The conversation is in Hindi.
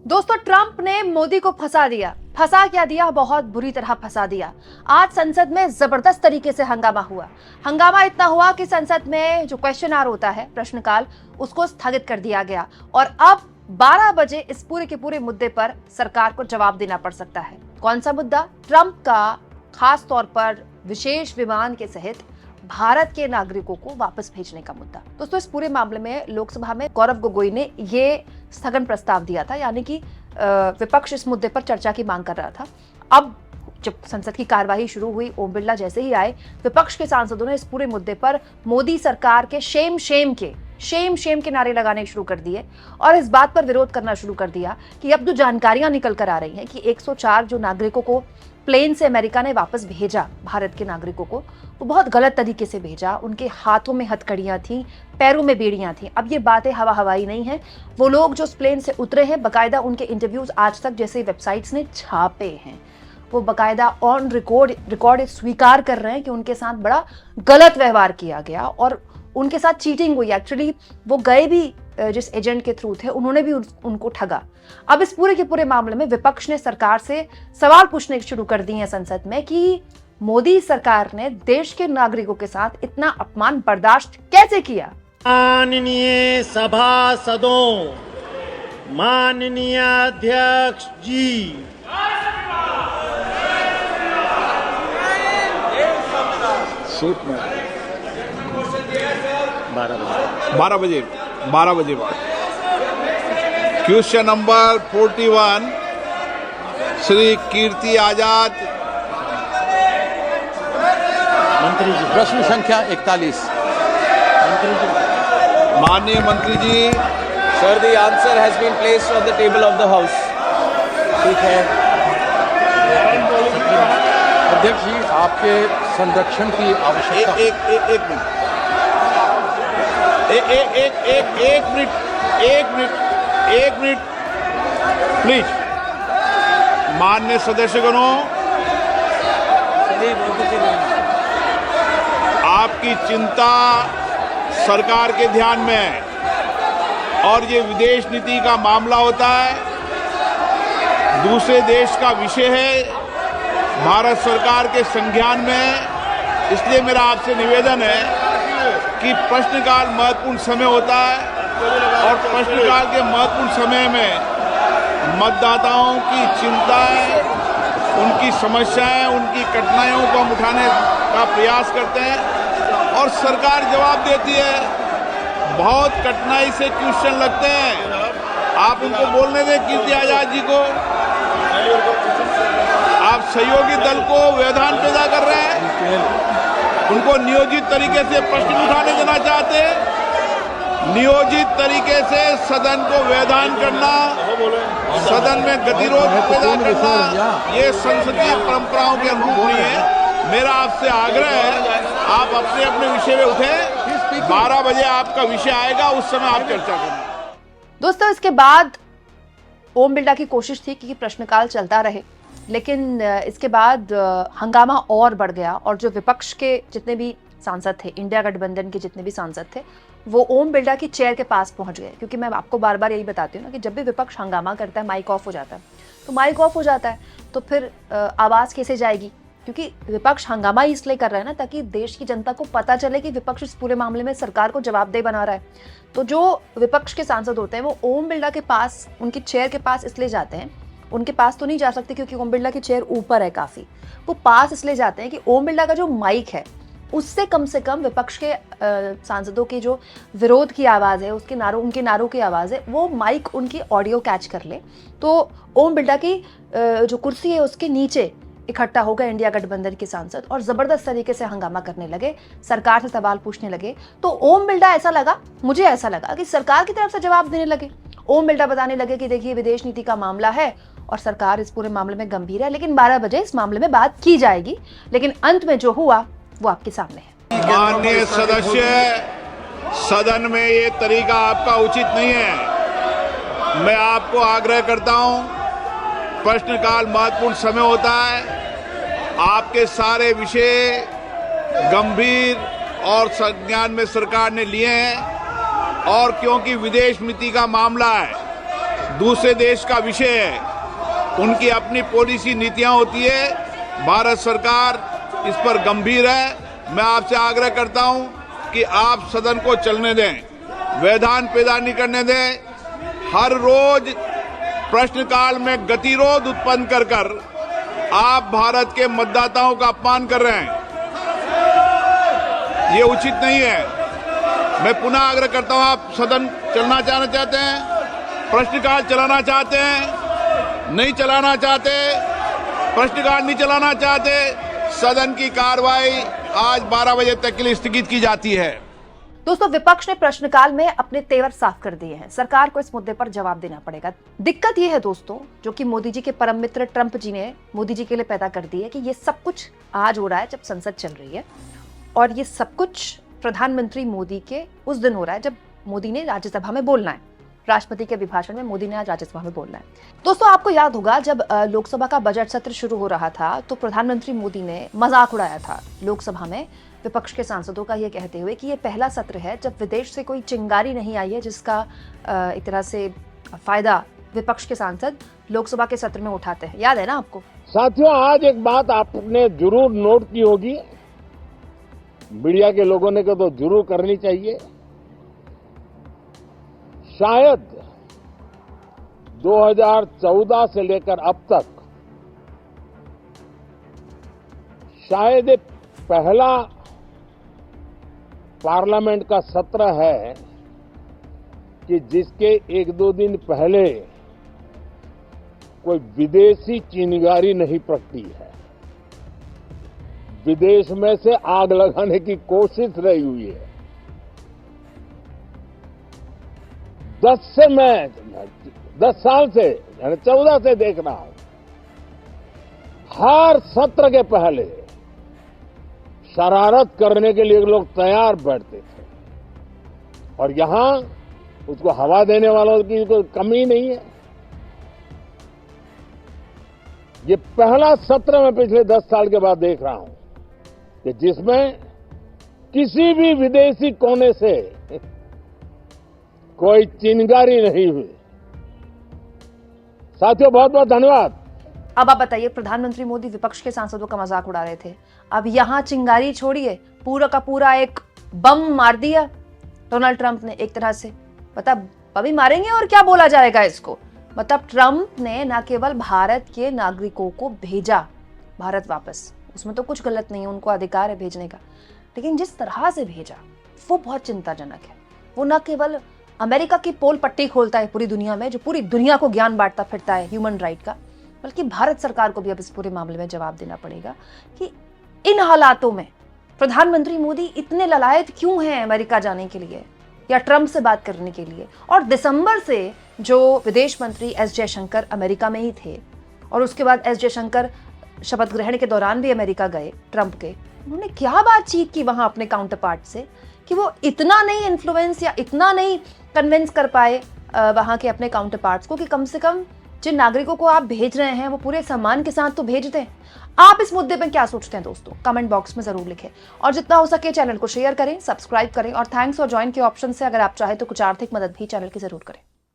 दोस्तों, ट्रंप ने मोदी को फंसा दिया। फंसा क्या दिया? बहुत बुरी तरह फंसा दिया। आज संसद में जबरदस्त तरीके से हंगामा हुआ। हंगामा इतना हुआ कि संसद में जो क्वेश्चन आवर होता है, प्रश्नकाल, उसको स्थगित कर दिया गया और अब 12 बजे इस पूरे के पूरे मुद्दे पर सरकार को जवाब देना पड़ सकता है। कौन सा मुद्दा? ट्रंप का खास तौर पर विशेष विमान के सहित भारत के नागरिकों को वापस भेजने का मुद्दा। दोस्तों, इस पूरे मामले में लोकसभा में गौरव गोगोई ने ये स्थगन प्रस्ताव दिया था, यानी कि विपक्ष इस मुद्दे पर चर्चा की मांग कर रहा था। अब जब संसद की कार्यवाही शुरू हुई, ओम बिरला जैसे ही आए, विपक्ष के सांसदों ने इस पूरे मुद्दे पर मोदी सरकार के शेम के नारे लगाने शुरू कर दिए और इस बात पर विरोध करना शुरू कर दिया कि अब जो जानकारियां निकल कर आ रही हैं कि 104 जो नागरिकों को प्लेन से अमेरिका ने वापस भेजा, भारत के नागरिकों को, वो बहुत गलत तरीके से भेजा। उनके हाथों में हथकड़ियां थी, पैरों में बेड़ियां थी। अब ये बातें हवाई नहीं है। वो लोग जो प्लेन से उतरे हैं, बकायदा उनके इंटरव्यूज आज तक जैसे वेबसाइट्स ने छापे हैं, वो बकायदा ऑन रिकॉर्ड स्वीकार कर रहे हैं कि उनके साथ बड़ा गलत व्यवहार किया गया और उनके साथ चीटिंग हुई। एक्चुअली वो गए भी जिस एजेंट के थ्रू थे, उन्होंने भी उनको ठगा। अब इस पूरे के पूरे मामले में विपक्ष ने सरकार से सवाल पूछने शुरू कर दिए हैं संसद में कि मोदी सरकार ने देश के नागरिकों के साथ इतना अपमान बर्दाश्त कैसे किया। माननीय सभासदों, माननीय अध्यक्ष जी, सूट में 12 बजे बाद क्वेश्चन नंबर 41 श्री कीर्ति आजाद। मंत्री जी, प्रश्न संख्या 41। माननीय मंत्री जी। Sir, the answer has been placed on the table of the house. ठीक है अध्यक्ष जी, आपके संरक्षण की आवश्यकता। एक मिनट प्लीज। माननीय सदस्यगणों, आपकी चिंता सरकार के ध्यान में है और ये विदेश नीति का मामला होता है, दूसरे देश का विषय है, भारत सरकार के संज्ञान में। इसलिए मेरा आपसे निवेदन है कि प्रश्नकाल महत्वपूर्ण समय होता है और प्रश्नकाल के महत्वपूर्ण समय में मतदाताओं की चिंताएं, उनकी समस्याएं, उनकी कठिनाइयों को हम उठाने का प्रयास करते हैं और सरकार जवाब देती है। बहुत कठिनाई से क्वेश्चन लगते हैं, आप उनको बोलने दें कीर्ति आजाद जी को। आप सहयोगी दल को व्यवधान पैदा कर रहे हैं, उनको नियोजित तरीके से प्रश्न उठाने देना चाहते हैं। नियोजित तरीके से सदन को व्यवधान करना, सदन में गतिरोध पैदा करना, ये संसदीय परंपराओं के अनुरूप नहीं है। मेरा आपसे आग्रह है, आप अपने अपने विषय में उठे। 12 बजे आपका विषय आएगा, उस समय आप चर्चा करें। दोस्तों, इसके बाद ओम बिरला की कोशिश थी कि प्रश्नकाल चलता रहे, लेकिन इसके बाद हंगामा और बढ़ गया और जो विपक्ष के जितने भी सांसद थे, इंडिया गठबंधन के जितने भी सांसद थे, वो ओम बिरला की चेयर के पास पहुंच गए। क्योंकि मैं आपको बार बार यही बताती हूँ ना कि जब भी विपक्ष हंगामा करता है, माइक ऑफ हो जाता है, तो माइक ऑफ हो जाता है तो फिर आवाज़ कैसे जाएगी? क्योंकि विपक्ष हंगामा इसलिए कर रहा है ना, ताकि देश की जनता को पता चले कि विपक्ष इस पूरे मामले में सरकार को जवाबदेह बना रहा है। तो जो विपक्ष के सांसद होते हैं वो ओम बिरला के पास, उनकी चेयर के पास इसलिए जाते हैं, उनके पास तो नहीं जा सकते क्योंकि ओम बिरला की चेयर ऊपर है काफ़ी, वो पास इसलिए जाते हैं कि ओम बिरला का जो माइक है उससे कम से कम विपक्ष के सांसदों की जो विरोध की आवाज़ है, उनके नारों की आवाज़ है, वो माइक उनकी ऑडियो कैच कर ले। तो ओम बिरला की जो कुर्सी है उसके नीचे इकट्ठा हो गए इंडिया गठबंधन के सांसद और जबरदस्त तरीके से हंगामा करने लगे, सरकार से सवाल पूछने लगे। तो ओम बिरला मुझे ऐसा लगा कि सरकार की तरफ से जवाब देने लगे। ओम बिरला बताने लगे कि देखिए, विदेश नीति का मामला है और सरकार इस पूरे मामले में गंभीर है, लेकिन 12 बजे इस मामले में बात की जाएगी। लेकिन अंत में जो हुआ वो आपके सामने है। माननीय सदस्य, सदन में ये तरीका आपका उचित नहीं है। मैं आपको आग्रह करता हूं, प्रश्नकाल महत्वपूर्ण समय होता है, आपके सारे विषय गंभीर और संज्ञान में सरकार ने लिए हैं और क्योंकि विदेश नीति का मामला है, दूसरे देश का विषय है, उनकी अपनी पॉलिसी नीतियां होती है। भारत सरकार इस पर गंभीर है। मैं आपसे आग्रह करता हूं कि आप सदन को चलने दें, व्यवधान पैदा नहीं करने दें। हर रोज प्रश्नकाल में गतिरोध उत्पन्न कर आप भारत के मतदाताओं का अपमान कर रहे हैं। ये उचित नहीं है। मैं पुनः आग्रह करता हूं, आप सदन चलना चाहते हैं, प्रश्नकाल चलाना चाहते हैं, नहीं चलाना चाहते, प्रश्नकाल नहीं चलाना चाहते, सदन की कार्रवाई आज 12 बजे तक के लिए स्थगित की जाती है। दोस्तों, विपक्ष ने प्रश्नकाल में अपने तेवर साफ कर दिए हैं। सरकार को इस मुद्दे पर जवाब देना पड़ेगा। दिक्कत यह है दोस्तों, जो कि मोदी जी के परम मित्र ट्रंप जी ने मोदी जी के लिए पैदा कर दी है, कि ये सब कुछ आज हो रहा है जब संसद चल रही है, और ये सब कुछ प्रधानमंत्री मोदी के उस दिन हो रहा है जब मोदी ने राज्यसभा में बोलना है। राष्ट्रपति के अभिभाषण में मोदी ने आज राज्यसभा में बोलना है। दोस्तों, आपको याद होगा जब लोकसभा का बजट सत्र शुरू हो रहा था तो प्रधानमंत्री मोदी ने मजाक उड़ाया था लोकसभा में विपक्ष के सांसदों का, ये कहते हुए कि ये पहला सत्र है जब विदेश से कोई चिंगारी नहीं आई है जिसका एक तरह से फायदा विपक्ष के सांसद लोकसभा के सत्र में उठाते हैं। याद है ना आपको? साथियों, आज एक बात आपने जरूर नोट की होगी, मीडिया के लोगों ने तो जरूर करनी चाहिए। शायद 2014 से लेकर अब तक शायद एक पहला पार्लियामेंट का सत्र है कि जिसके 1-2 दिन पहले कोई विदेशी चिंगारी नहीं प्रगटी है। विदेश में से आग लगाने की कोशिश रही हुई है। 10 साल से यानी 14 से देख रहा हूं, हर सत्र के पहले शरारत करने के लिए लोग तैयार बैठते थे, और यहां उसको हवा देने वालों की कोई कमी नहीं है। ये पहला सत्र मैं पिछले 10 साल के बाद देख रहा हूं कि जिसमें किसी भी विदेशी कोने से कोई चिंगारी नहीं हुई। साथियों, बहुत बहुत धन्यवाद। अब आप बताइए, प्रधानमंत्री मोदी विपक्ष के सांसदों का मजाक उड़ा रहे थे, अब यहां चिंगारी छोड़िए, पूरा का पूरा एक बम मार दिया डोनाल्ड ट्रंप ने एक तरह से। मतलब अभी मारेंगे और क्या बोला जाएगा इसको। मतलब ट्रंप ने न केवल भारत के नागरिकों को भेजा भारत वापस, उसमें तो कुछ गलत नहीं है, उनको अधिकार है भेजने का, लेकिन जिस तरह से भेजा वो बहुत चिंताजनक है। वो न केवल अमेरिका की पोल पट्टी खोलता है पूरी दुनिया में, जो पूरी दुनिया को ज्ञान बांटता फिरता है ह्यूमन राइट का, बल्कि भारत सरकार को भी अब इस पूरे मामले में जवाब देना पड़ेगा कि इन हालातों में प्रधानमंत्री मोदी इतने ललायत क्यों हैं अमेरिका जाने के लिए या ट्रंप से बात करने के लिए। और दिसंबर से जो विदेश मंत्री एस जयशंकर अमेरिका में ही थे, और उसके बाद एस जयशंकर शपथ ग्रहण के दौरान भी अमेरिका गए ट्रंप के, उन्होंने क्या बातचीत की वहां अपने काउंटर पार्ट से कि वो इतना नहीं इन्फ्लुएंस या इतना नहीं कन्विंस कर पाए वहां के अपने काउंटर पार्ट्स को कि कम से कम जिन नागरिकों को आप भेज रहे हैं वो पूरे सम्मान के साथ तो भेज दें। आप इस मुद्दे पर क्या सोचते हैं दोस्तों, कमेंट बॉक्स में जरूर लिखें, और जितना हो सके चैनल को शेयर करें, सब्सक्राइब करें, और थैंक्स और ज्वाइन के ऑप्शन से अगर आप चाहें तो कुछ आर्थिक मदद भी चैनल की जरूर करें।